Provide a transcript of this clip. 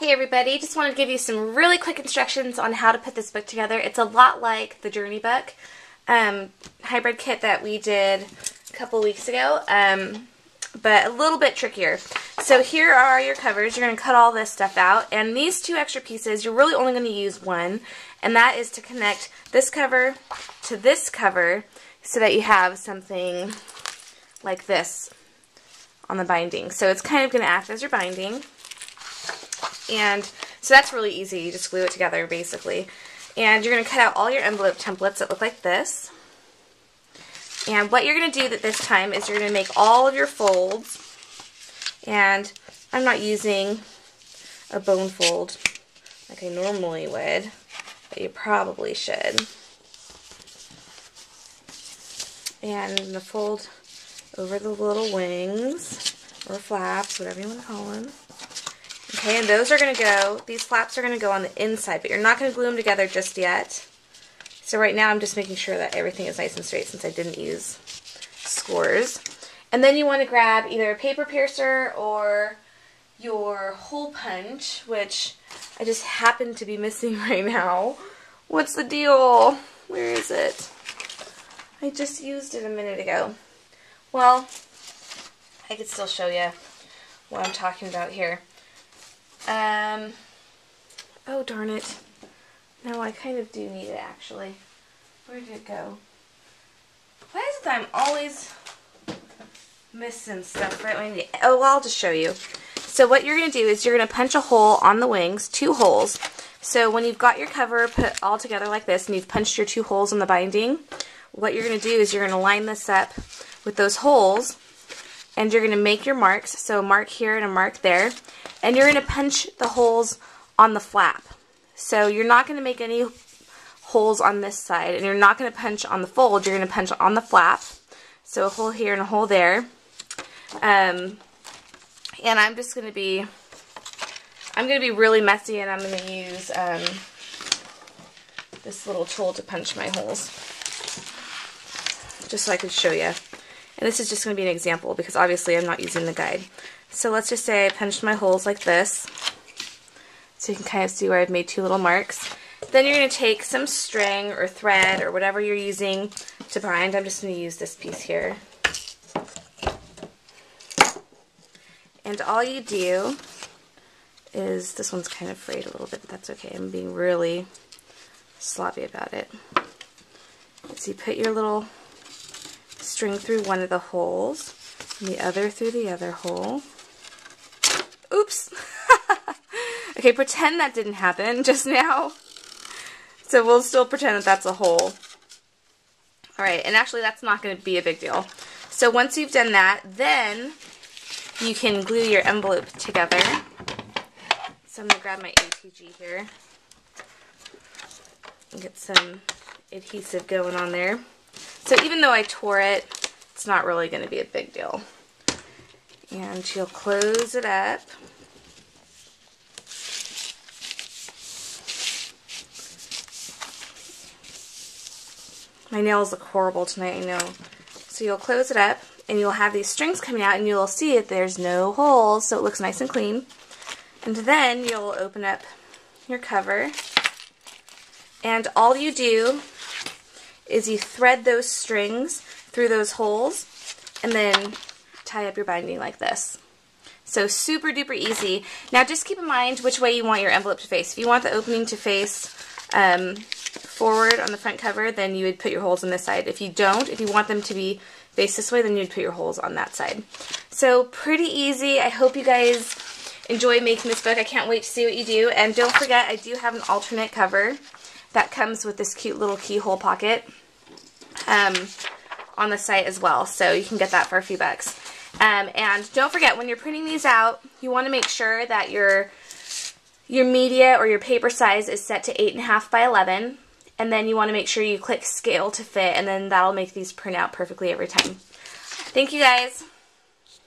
Hey everybody, just wanted to give you some really quick instructions on how to put this book together. It's a lot like the Journey book hybrid kit that we did a couple weeks ago, but a little bit trickier. So here are your covers. You're going to cut all this stuff out, and these two extra pieces, you're really only going to use one, and that is to connect this cover to this cover so that you have something like this on the binding. So it's kind of going to act as your binding. And so that's really easy. You just glue it together, basically. And you're going to cut out all your envelope templates that look like this. And what you're going to do this time is you're going to make all of your folds. And I'm not using a bone fold like I normally would, but you probably should. And I'm going to fold over the little wings, or flaps, whatever you want to call them. Okay, and those are going to go, these flaps are going to go on the inside, but you're not going to glue them together just yet. So right now I'm just making sure that everything is nice and straight since I didn't use scores. And then you want to grab either a paper piercer or your hole punch, which I just happen to be missing right now. What's the deal? Where is it? I just used it a minute ago. Well, I could still show you what I'm talking about here. Oh darn it. No, I kind of do need it actually. Where did it go? Why is it that I'm always missing stuff right when I need it? Oh, well, I'll just show you. So what you're going to do is you're going to punch a hole on the wings, 2 holes. So when you've got your cover put all together like this and you've punched your 2 holes in the binding, what you're going to do is you're going to line this up with those holes and you're going to make your marks. So a mark here and a mark there. And you're going to punch the holes on the flap. So you're not going to make any holes on this side, and you're not going to punch on the fold. You're going to punch on the flap. So a hole here and a hole there. And I'm just going to be, really messy, and I'm going to use this little tool to punch my holes, just so I can show you. And this is just going to be an example because obviously I'm not using the guide. So let's just say I punched my holes like this. So you can kind of see where I've made 2 little marks. Then you're going to take some string or thread or whatever you're using to bind. I'm just going to use this piece here. And all you do is, this one's kind of frayed a little bit, but that's okay. I'm being really sloppy about it. So you put your little string through one of the holes and the other through the other hole. Oops! Okay, pretend that didn't happen just now. So we'll still pretend that that's a hole. Alright, and actually that's not going to be a big deal. So once you've done that, then you can glue your envelope together. So I'm going to grab my ATG here and get some adhesive going on there. So even though I tore it, it's not really going to be a big deal. And you'll close it up. My nails look horrible tonight, I know. So you'll close it up, and you'll have these strings coming out, and you'll see that there's no holes, so it looks nice and clean. And then you'll open up your cover, and all you do is you thread those strings through those holes, and then tie up your binding like this. So super duper easy. Now just keep in mind which way you want your envelope to face. If you want the opening to face forward on the front cover, then you would put your holes on this side. If you don't, if you want them to be face this way, then you'd put your holes on that side. So pretty easy. I hope you guys enjoy making this book. I can't wait to see what you do. And don't forget, I do have an alternate cover that comes with this cute little keyhole pocket on the site as well. So you can get that for a few bucks. And don't forget, when you're printing these out, you want to make sure that your media or your paper size is set to 8.5 by 11, and then you want to make sure you click scale to fit, and then that'll make these print out perfectly every time. Thank you guys.